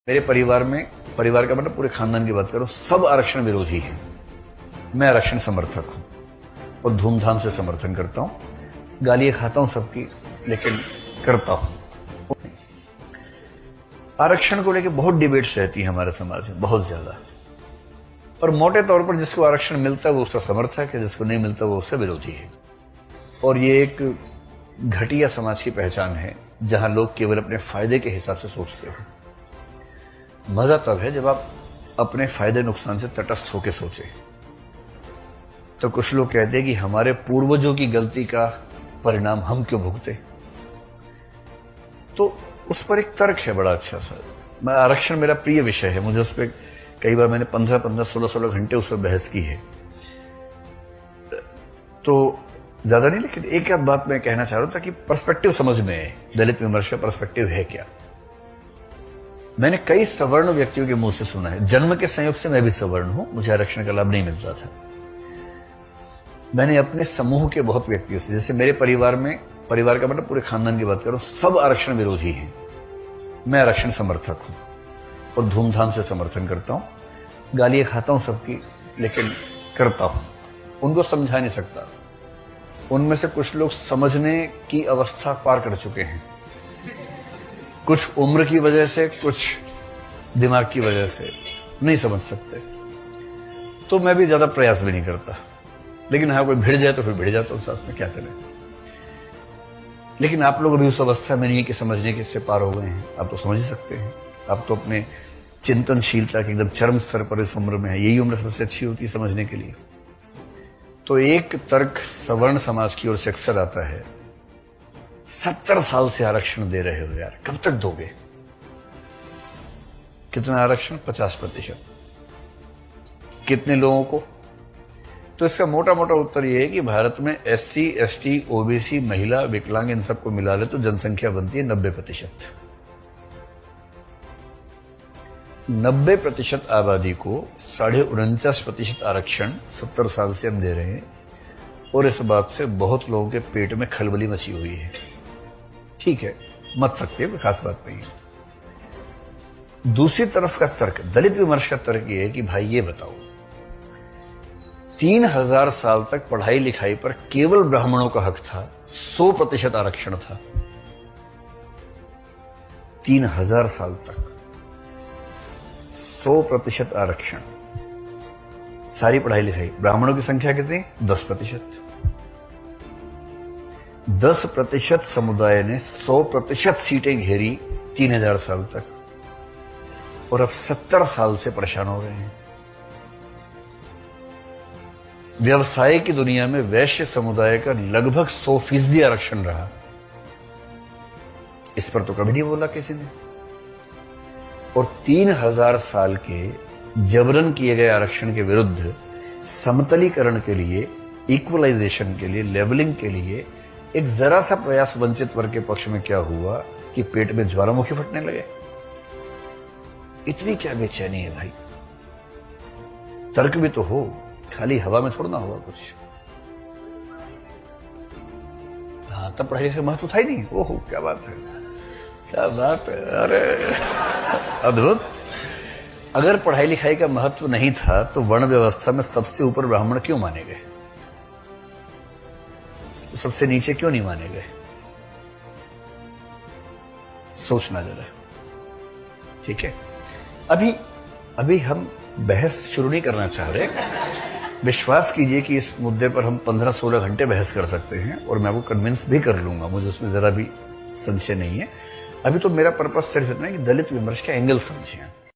मेरे परिवार का मतलब पूरे खानदान की बात करूं, सब आरक्षण विरोधी हैं। मैं आरक्षण समर्थक हूं और धूमधाम से समर्थन करता हूं। गालियां खाता हूं सबकी, लेकिन करता हूं। आरक्षण को लेकर बहुत डिबेट्स रहती है हमारे समाज में, बहुत ज्यादा। और मोटे तौर पर जिसको आरक्षण मिलता है वो उसका समर्थक है, जिसको नहीं मिलता वो उससे विरोधी है। और ये एक घटिया समाज की पहचान है जहां लोग केवल अपने फायदे के हिसाब से सोचते हो। मजा तब है जब आप अपने फायदे नुकसान से तटस्थ होकर सोचे। तो कुछ लोग कहते हैं कि हमारे पूर्वजों की गलती का परिणाम हम क्यों भुगते। तो उस पर एक तर्क है बड़ा अच्छा सा। मैं आरक्षण मेरा प्रिय विषय है, मुझे उस पर कई बार मैंने 15-15, 16-16 घंटे उस पर बहस की है। तो ज्यादा नहीं, लेकिन एक बात मैं कहना चाह रहा था कि पर्सपेक्टिव समझ में है। दलित विमर्श का पर्सपेक्टिव है क्या। मैंने कई सवर्ण व्यक्तियों के मुंह से सुना है, जन्म के संयोग से मैं भी सवर्ण हूं, मुझे आरक्षण का लाभ नहीं मिलता था। मैंने अपने समूह के बहुत व्यक्तियों से, जैसे मेरे परिवार का मतलब पूरे खानदान की बात करूं, सब आरक्षण विरोधी हैं। मैं आरक्षण समर्थक हूं और धूमधाम से समर्थन करता हूं। गालियां खाता हूं सबकी, लेकिन करता हूं। उनको समझा नहीं सकता। उनमें से कुछ लोग समझने की अवस्था पार कर चुके हैं, कुछ उम्र की वजह से, कुछ दिमाग की वजह से नहीं समझ सकते। तो मैं भी ज्यादा प्रयास भी नहीं करता, लेकिन हाँ कोई भिड़ जाए तो फिर भिड़ जाता हूं, साथ में क्या करें। लेकिन आप लोग अभी उस अवस्था में नहीं कि समझने के इससे पार हो गए हैं। आप तो समझ ही सकते हैं। आप तो अपने चिंतनशीलता के एकदम चरम स्तर पर इस उम्र में है। यही उम्र सबसे अच्छी होती है समझने के लिए। तो एक तर्क सवर्ण समाज की ओर से अक्सर आता है, 70 साल से आरक्षण दे रहे हो यार, कब तक दोगे। कितना आरक्षण? 50%। कितने लोगों को? तो इसका मोटा मोटा उत्तर यह है कि भारत में SC, ST, OBC, महिला, विकलांग, इन सबको मिला ले तो जनसंख्या बनती है 90%। 90% आबादी को 49.5% आरक्षण 70 साल से हम दे रहे हैं। और इस बात से बहुत लोगों के पेट में खलबली मची हुई है। ठीक है, मत सकते हो, कोई खास बात नहीं है। दूसरी तरफ का तर्क, दलित विमर्श का तर्क यह है कि भाई ये बताओ, 3000 साल तक पढ़ाई लिखाई पर केवल ब्राह्मणों का हक था, 100% आरक्षण था। 3000 साल तक 100% आरक्षण, सारी पढ़ाई लिखाई। ब्राह्मणों की संख्या कितनी? 10%। 10% समुदाय ने 100% सीटें घेरी 3000 साल तक, और अब 70 साल से परेशान हो रहे हैं। व्यवसाय की दुनिया में वैश्य समुदाय का लगभग 100% आरक्षण रहा। इस पर तो कभी नहीं बोला किसी ने। और 3000 साल के जबरन किए गए आरक्षण के विरुद्ध समतलीकरण के लिए, इक्वलाइजेशन के लिए, लेवलिंग के लिए एक जरा सा प्रयास वंचित वर्ग के पक्ष में क्या हुआ कि पेट में ज्वालामुखी फटने लगे। इतनी क्या बेचैनी है भाई। तर्क भी तो हो, खाली हवा में थोड़ा ना होगा कुछ। हाँ, तब पढ़ाई का महत्व था ही नहीं। ओहो, क्या बात है, क्या बात है, अरे अद्भुत। अगर पढ़ाई लिखाई का महत्व नहीं था तो वर्ण व्यवस्था में सबसे ऊपर ब्राह्मण क्यों माने गए, सबसे नीचे क्यों नहीं माने गए। सोचना जरा। ठीक है, अभी हम बहस शुरू नहीं करना चाह रहे। विश्वास कीजिए कि इस मुद्दे पर हम 15-16 घंटे बहस कर सकते हैं और मैं आपको कन्विंस भी कर लूंगा, मुझे उसमें जरा भी संशय नहीं है। अभी तो मेरा पर्पस सिर्फ इतना है कि दलित विमर्श का एंगल समझें।